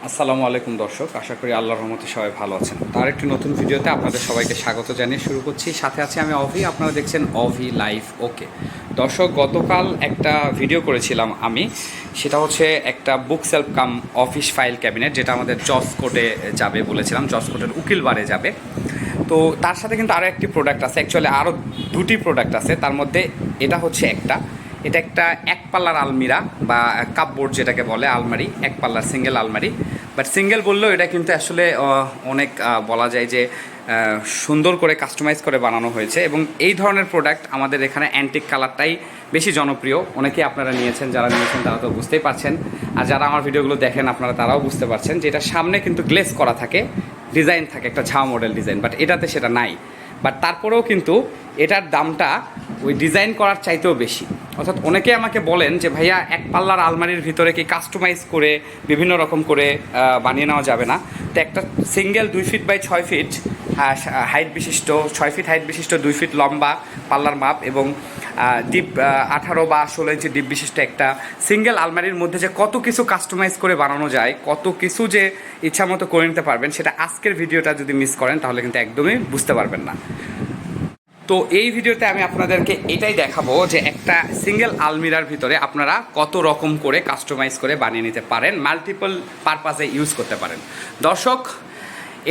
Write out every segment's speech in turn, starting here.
আসসালামু আলাইকুম দর্শক, আশা করি আল্লাহর রহমতে সবাই ভালো আছেন। তার একটি নতুন ভিডিওতে আপনাদের সবাইকে স্বাগত জানিয়ে শুরু করছি। সাথে আছি আমি অভি, আপনারা দেখছেন অভি লাইভ। ওকে দর্শক, গতকাল একটা ভিডিও করেছিলাম আমি, সেটা হচ্ছে একটা বুক সেলফ কাম অফিস ফাইল ক্যাবিনেট, যেটা আমাদের জজ কোর্টে যাবে বলেছিলাম, জজ কোর্টের উকিল বারে যাবে। তো তার সাথে কিন্তু আরও একটি প্রোডাক্ট আছে, অ্যাকচুয়ালি আরও দুটি প্রোডাক্ট আছে। তার মধ্যে এটা হচ্ছে এটা একটা এক পাল্লার আলমিরা বা কাপবোর্ড যেটাকে বলে, আলমারি, এক পাল্লার সিঙ্গেল আলমারি। বাট সিঙ্গেল বললেও এটা কিন্তু আসলে অনেক বলা যায় যে সুন্দর করে কাস্টমাইজ করে বানানো হয়েছে। এবং এই ধরনের প্রোডাক্ট আমাদের এখানে অ্যান্টিক কালারটাই বেশি জনপ্রিয়। অনেকেই আপনারা নিয়েছেন, যারা নিয়েছেন তারা তো বুঝতেই পারছেন, আর যারা আমার ভিডিওগুলো দেখেন আপনারা তারাও বুঝতে পারছেন যে এটা সামনে কিন্তু গ্লেজ করা থাকে, ডিজাইন থাকে, একটা ঝাও মডেল ডিজাইন। বাট এটাতে সেটা নাই। বাট তারপরেও কিন্তু এটার দামটা ওই ডিজাইন করার চাইতেও বেশি। অর্থাৎ অনেকে আমাকে বলেন যে ভাইয়া এক পাল্লার আলমারির ভিতরে কি কাস্টমাইজ করে বিভিন্ন রকম করে বানিয়ে নেওয়া যাবে না? তো একটা single 2 feet by 6 feet height বিশিষ্ট, 6 ফিট হাইট বিশিষ্ট, 2 ফিট লম্বা পাল্লার মাপ এবং ডিপ 18 বা 16 ইঞ্চি ডিপ বিশিষ্ট একটা সিঙ্গেল আলমারির মধ্যে যে কত কিছু কাস্টমাইজ করে বানানো যায়, কত কিছু যে ইচ্ছা মতো করে নিতে পারবেন, সেটা আজকের ভিডিওটা যদি মিস করেন তাহলে কিন্তু একদমই বুঝতে পারবেন না। তো এই ভিডিওতে আমি আপনাদেরকে এটাই দেখাবো যে একটা সিঙ্গেল আলমিরার ভিতরে আপনারা কত রকম করে কাস্টমাইজ করে বানিয়ে নিতে পারেন, মাল্টিপল পারপাসে ইউজ করতে পারেন। দর্শক,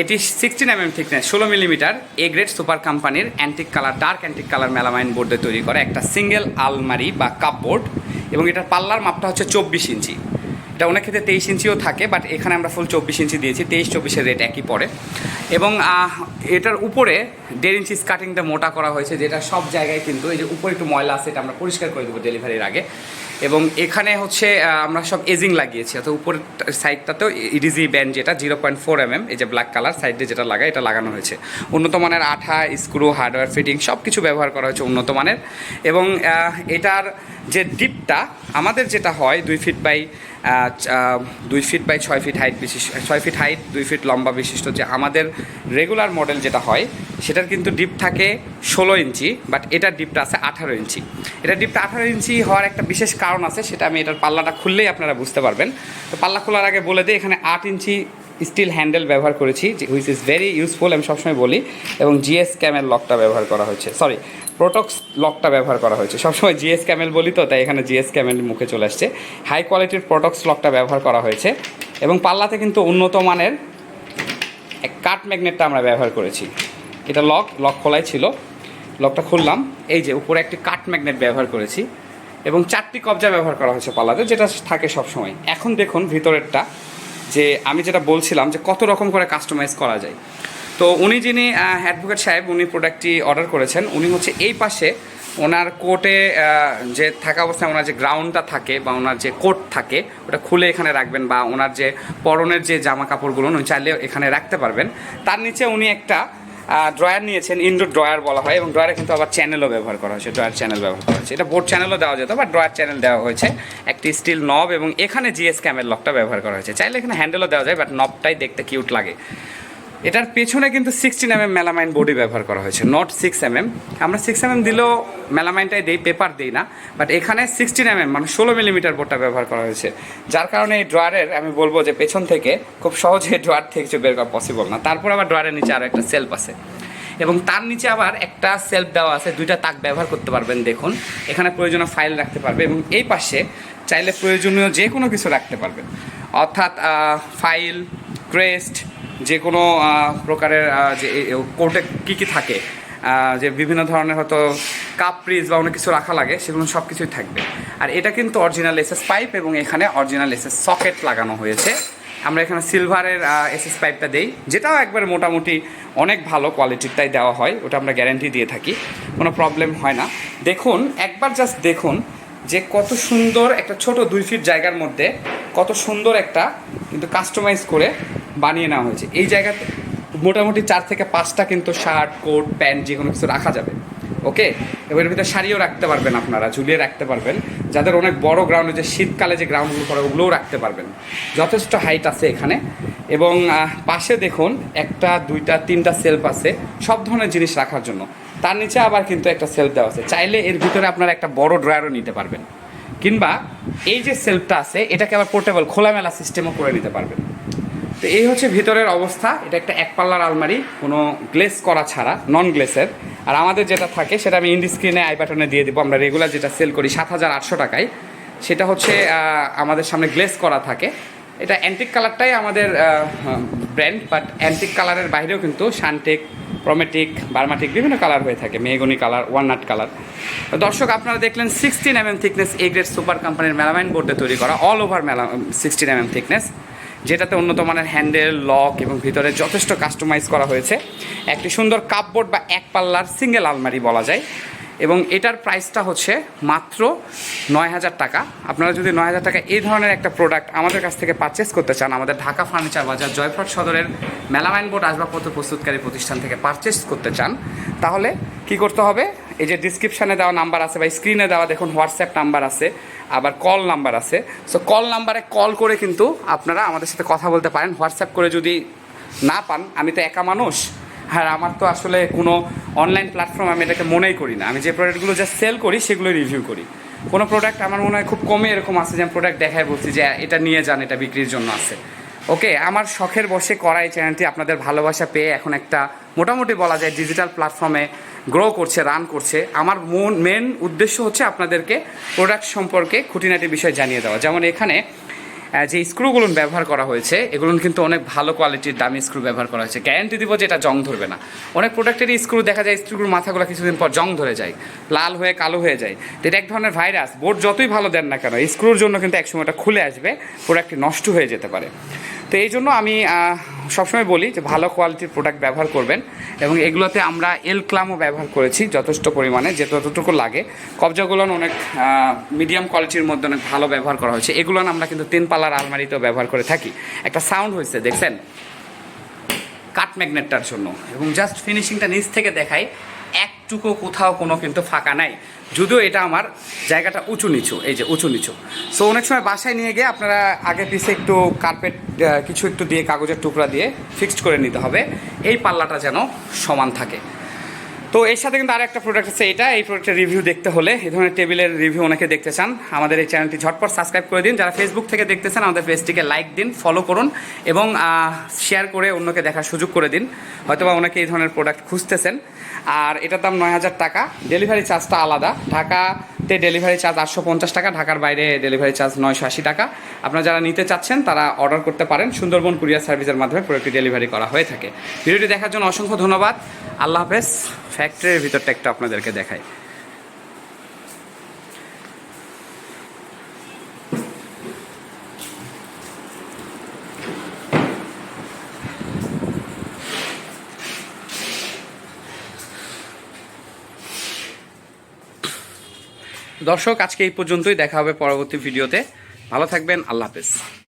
এটি 16 mm থিকনেস, 16 মিলিমিটার এ গ্রেড সুপার কোম্পানির antique colour, dark antique colour melamine বোর্ডে তৈরি করা একটা সিঙ্গেল আলমারি বা কাপবোর্ড। এবং এটার পাল্লার মাপটা হচ্ছে 24 ইঞ্চি। এটা অনেক ক্ষেত্রে 23 ইঞ্চিও থাকে, বাট এখানে আমরা ফুল 24 ইঞ্চি দিয়েছি। 23-24 রেট একই পড়ে। এবং এটার উপরে 1.5 ইঞ্চি স্কার্টিংটা মোটা করা হয়েছে, যেটা সব জায়গায় কিন্তু এই যে উপরে একটু ময়লা আছে, এটা আমরা পরিষ্কার করে দেবো ডেলিভারির আগে। এবং এখানে হচ্ছে আমরা সব এজিং লাগিয়েছি, অর্থাৎ উপরের সাইডটাতেও ইডিজি ব্যান্ড যেটা 0.4 mm, এই যে ব্ল্যাক কালার সাইডে যেটা লাগায় এটা লাগানো হয়েছে। উন্নত মানের আঠা, স্ক্রু, হার্ডওয়্যার ফিটিং সব কিছু ব্যবহার করা হয়েছে উন্নত মানের। এবং এটার যে ডিপটা আমাদের যেটা হয় 2 ফিট বাই 6 ফিট হাইট বিশিষ্ট, 6 ফিট হাইট 2 ফিট লম্বা বিশিষ্ট যে আমাদের রেগুলার মডেল যেটা হয়, সেটার কিন্তু ডিপ থাকে 16 ইঞ্চি, বাট এটার ডিপটা আছে 18 ইঞ্চি। এটার ডিপটা 18 ইঞ্চি হওয়ার একটা বিশেষ কারণ আছে, সেটা আমি এটার পাল্লাটা খুললেই আপনারা বুঝতে পারবেন। তো পাল্লা খোলার আগে বলে দিই, এখানে 8 ইঞ্চি স্টিল হ্যান্ডেল ব্যবহার করেছি, হুইচ ইজ ভেরি ইউজফুল, আমি সবসময় বলি। এবং জিএস ক্যামেল লকটা ব্যবহার করা হয়েছে, সরি প্রোটক্স লকটা ব্যবহার করা হয়েছে। সবসময় জিএস ক্যামেল বলি তো, তাই এখানে জিএস ক্যামেল মুখে চলে আসছে। হাই কোয়ালিটির প্রোটক্স লকটা ব্যবহার করা হয়েছে। এবং পাল্লাতে কিন্তু উন্নত মানের এক কাট ম্যাগনেটটা আমরা ব্যবহার করেছি। এটা লক খোলাই ছিল, লকটা খুললাম, এই যে উপরে একটি কাট ম্যাগনেট ব্যবহার করেছি। এবং 4টি কবজা ব্যবহার করা হয়েছে পাল্লাতে, যেটা থাকে সবসময়। এখন দেখুন ভিতরেরটা, যে আমি যেটা বলছিলাম যে কত রকম করে কাস্টমাইজ করা যায়। তো উনি যিনি অ্যাডভোকেট সাহেব, উনি প্রোডাক্টটি অর্ডার করেছেন, উনি হচ্ছে এই পাশে ওনার কোর্টে যে থাকা অবস্থায় ওনার যে গ্রাউন্ডটা থাকে বা ওনার যে কোট থাকে, ওটা খুলে এখানে রাখবেন, বা ওনার যে পরনের যে জামা কাপড়গুলো উনি চাইলে এখানে রাখতে পারবেন। তার নিচে উনি একটা ড্রয়ার নিয়েছেন, ইনডোর ড্রয়ার বলা হয়। এবং ড্রয়ারে কিন্তু আবার চ্যানেলও ব্যবহার করা হয়েছে, ড্রয়ার চ্যানেল ব্যবহার করা হয়েছে। এটা বোর্ড চ্যানেলও দেওয়া যেত, বা ড্রয়ার চ্যানেল দেওয়া হয়েছে। একটি স্টিল নব, এবং এখানে জিএস ক্যামেল লকটা ব্যবহার করা হয়েছে। চাইলে এখানে হ্যান্ডেলও দেওয়া যায়, বাট নবটাই দেখতে কিউট লাগে। এটার পেছনে কিন্তু 16 mm মেলামাইন বডি ব্যবহার করা হয়েছে, নট 6 mm। আমরা 6 mm দিলেও মেলামাইনটাই দিই, পেপার দিই না। বাট এখানে 16 mm মানে 16 মিলিমিটার বোর্ডটা ব্যবহার করা হয়েছে, যার কারণে এই ড্রয়ারের আমি বলবো যে পেছন থেকে খুব সহজে ড্রয়ার থেকে কিছু বের করা পসিবল না। তারপর আবার ড্রয়ারের নিচে আরও একটা সেলফ আছে, এবং তার নিচে আবার একটা সেলফ দেওয়া আছে, 2টা তাক ব্যবহার করতে পারবেন। দেখুন এখানে প্রয়োজনীয় ফাইল রাখতে পারবে, এবং এই পাশে চাইলে প্রয়োজনীয় যে কোনো কিছু রাখতে পারবেন, অর্থাৎ ফাইল, ক্রেস্ট, যে কোনো প্রকারের যে কোর্টে কী কী থাকে, যে বিভিন্ন ধরনের হয়তো কাপ প্রিজ বা অনেক কিছু রাখা লাগে, সেগুলো সব কিছুই থাকবে। আর এটা কিন্তু অরিজিনাল এসএস পাইপ, এবং এখানে অরিজিনাল এসএস সকেট লাগানো হয়েছে। আমরা এখানে সিলভারের এসএস পাইপটা দেই, যেটাও একবার মোটামুটি অনেক ভালো কোয়ালিটিরটাই দেওয়া হয়, ওটা আমরা গ্যারান্টি দিয়ে থাকি, কোনো প্রবলেম হয় না। দেখুন একবার জাস্ট দেখুন যে কত সুন্দর একটা ছোট 2 ফিট জায়গার মধ্যে কত সুন্দর একটা কিন্তু কাস্টমাইজ করে বানিয়ে নেওয়া হয়েছে। এই জায়গাতে মোটামুটি 4 থেকে 5টা কিন্তু শার্ট, কোট, প্যান্ট যে কোনো কিছু রাখা যাবে। ওকে, এবার ভিতরে শাড়িও রাখতে পারবেন, আপনারা ঝুলিয়ে রাখতে পারবেন। যাদের অনেক বড় গ্রাউন্ডে, যে শীতকালে যে গ্রাউন্ডগুলো করে, ওগুলোও রাখতে পারবেন। যথেষ্ট হাইট আছে এখানে। এবং পাশে দেখুন 1টা 2টা 3টা সেলফ আছে সব ধরনের জিনিস রাখার জন্য। তার নিচে আবার কিন্তু একটা সেলফ দেওয়া আছে, চাইলে এর ভিতরে আপনারা একটা বড় ড্রয়ারও নিতে পারবেন। কিংবা এই যে সেলফটা আছে এটাকে আবার পোর্টেবল খোলামেলা সিস্টেমও করে নিতে পারবেন। তো এই হচ্ছে ভিতরের অবস্থা। এটা একটা এক পাল্লার আলমারি, কোনো গ্লেস করা ছাড়া, নন গ্লেসের। আর আমাদের যেটা থাকে সেটা আমি ইন্ডি স্ক্রিনে আই বাটনে দিয়ে দেবো। আমরা রেগুলার যেটা সেল করি 7,800 টাকায়, সেটা হচ্ছে আমাদের সামনে গ্লেস করা থাকে। এটা অ্যান্টিক কালারটাই আমাদের ব্র্যান্ড, বাট অ্যান্টিক কালারের বাইরেও কিন্তু শানটেক, প্রমেটিক, বার্মাটিক বিভিন্ন কালার হয়ে থাকে, মেহগনি কালার, ওয়ালনাট কালার। দর্শক আপনারা দেখলেন 16 mm থিকনেস এ গ্রেড সুপার কোম্পানির মেলামাইন বোর্ডে তৈরি করা, অল ওভার 16 mm থিকনেস, যেটাতে উন্নত মানের হ্যান্ডেল, লক এবং ভিতরে যথেষ্ট কাস্টমাইজ করা হয়েছে। একটি সুন্দর কাপবোর্ড বা এক পাল্লার সিঙ্গেল আলমারি বলা যায়। এবং এটার প্রাইসটা হচ্ছে মাত্র 9,000 টাকা। আপনারা যদি 9,000 টাকা এই ধরনের একটা প্রোডাক্ট আমাদের কাছ থেকে পারচেস করতে চান, আমাদের ঢাকা ফার্নিচার বাজার জয়পুরহাট সদরের মেলামাইন বোর্ড আসবাবপত্র প্রস্তুতকারী প্রতিষ্ঠান থেকে পারচেস করতে চান, তাহলে কি করতে হবে? এই যে ডিসক্রিপশানে দেওয়া নাম্বার আছে বা স্ক্রিনে দেওয়া দেখুন হোয়াটসঅ্যাপ নাম্বার আছে, আবার কল নাম্বার আছে। সো কল নাম্বারে কল করে কিন্তু আপনারা আমাদের সাথে কথা বলতে পারেন। হোয়াটসঅ্যাপ করে যদি না পান, আমি তো একা মানুষ, হ্যাঁ আমার তো আসলে কোনো অনলাইন প্ল্যাটফর্ম আমি এটাকে মনেই করি না। আমি যে প্রোডাক্টগুলো যা সেল করি সেগুলো রিভিউ করি। কোনো প্রোডাক্ট আমার মনে হয় খুব কমে এরকম আছে যে আমি প্রোডাক্ট দেখায় বলছি যে এটা নিয়ে যান, এটা বিক্রির জন্য আছে। ওকে, আমার শখের বসে করা এই চ্যানেলটি আপনাদের ভালোবাসা পেয়ে এখন একটা মোটামুটি বলা যায় ডিজিটাল প্ল্যাটফর্মে গ্রো করছে, রান করছে। আমার মেন উদ্দেশ্য হচ্ছে আপনাদেরকে প্রোডাক্ট সম্পর্কে খুঁটিনাটি বিষয় জানিয়ে দেওয়া। যেমন এখানে যে স্ক্রুগুলো ব্যবহার করা হয়েছে এগুলো কিন্তু অনেক ভালো কোয়ালিটির দামি স্ক্রু ব্যবহার করা হয়েছে। গ্যারান্টি দিব যে এটা জং ধরবে না। অনেক প্রোডাক্টেরই স্ক্রু দেখা যায় স্ক্রুগুলোর মাথাগুলো কিছুদিন পর জং ধরে যায়, লাল হয়ে কালো হয়ে যায়। তো এটা এক ধরনের ভাইরাস। বোর্ড যতই ভালো দেন না কেন, স্ক্রুর জন্য কিন্তু একসময় এটা খুলে আসবে, প্রোডাক্টটি নষ্ট হয়ে যেতে পারে। তো এই জন্য আমি সবসময় বলি যে ভালো কোয়ালিটির প্রোডাক্ট ব্যবহার করবেন। এবং এগুলোতে আমরা এল ক্লামও ব্যবহার করেছি যথেষ্ট পরিমাণে, যে যতটুকু লাগে। কবজাগুলো অনেক মিডিয়াম কোয়ালিটির মধ্যে অনেক ভালো ব্যবহার করা হয়েছে। এগুলো আমরা কিন্তু 3 পাল্লার আলমারিতেও ব্যবহার করে থাকি। একটা সাউন্ড হয়েছে দেখছেন কাট ম্যাগনেটটার জন্য। এবং জাস্ট ফিনিশিংটা নিচ থেকে দেখাই, একটুকু কোথাও কোনো কিন্তু ফাঁকা নাই। যদিও এটা আমার জায়গাটা উঁচু নিচু, এই যে উঁচু নিচু। সো অনেক সময় বাসায় নিয়ে গিয়ে আপনারা আগে পিছে একটু কার্পেট কিছু একটু দিয়ে, কাগজের টুকরা দিয়ে ফিক্সড করে নিতে হবে, এই পাল্লাটা যেন সমান থাকে। তো এর সাথে কিন্তু আর একটা প্রোডাক্ট আছে, এটা এই প্রোডাক্টের রিভিউ দেখতে হলে, এই ধরনের টেবিলের রিভিউ অনেকে দেখতে চান, আমাদের এই চ্যানেলটি ঝটপট সাবস্ক্রাইব করে দিন। যারা ফেসবুক থেকে দেখতেছেন আমাদের পেজটিকে লাইক দিন, ফলো করুন এবং শেয়ার করে অন্যকে দেখার সুযোগ করে দিন। হয়তোবা অনেকে এই ধরনের প্রোডাক্ট খুঁজতেছেন। আর এটার দাম 9,000 টাকা। ডেলিভারি চার্জটা আলাদা। ঢাকাতে ডেলিভারি চার্জ 850 টাকা, ঢাকার বাইরে ডেলিভারি চার্জ 980 টাকা। আপনারা যারা নিতে চাচ্ছেন তারা অর্ডার করতে পারেন। সুন্দরবন কুরিয়ার সার্ভিসের মাধ্যমে প্রোডাক্টটি ডেলিভারি করা হয়ে থাকে। ভিডিওটি দেখার জন্য অসংখ্য ধন্যবাদ। আল্লাহ হাফেজ। ফ্যাক্টরির ভিতরটা একটু আপনাদেরকে দেখাই। দর্শক আজকে এই পর্যন্তই, দেখা হবে পরবর্তী ভিডিওতে। ভালো থাকবেন, আল্লাহ হাফেজ।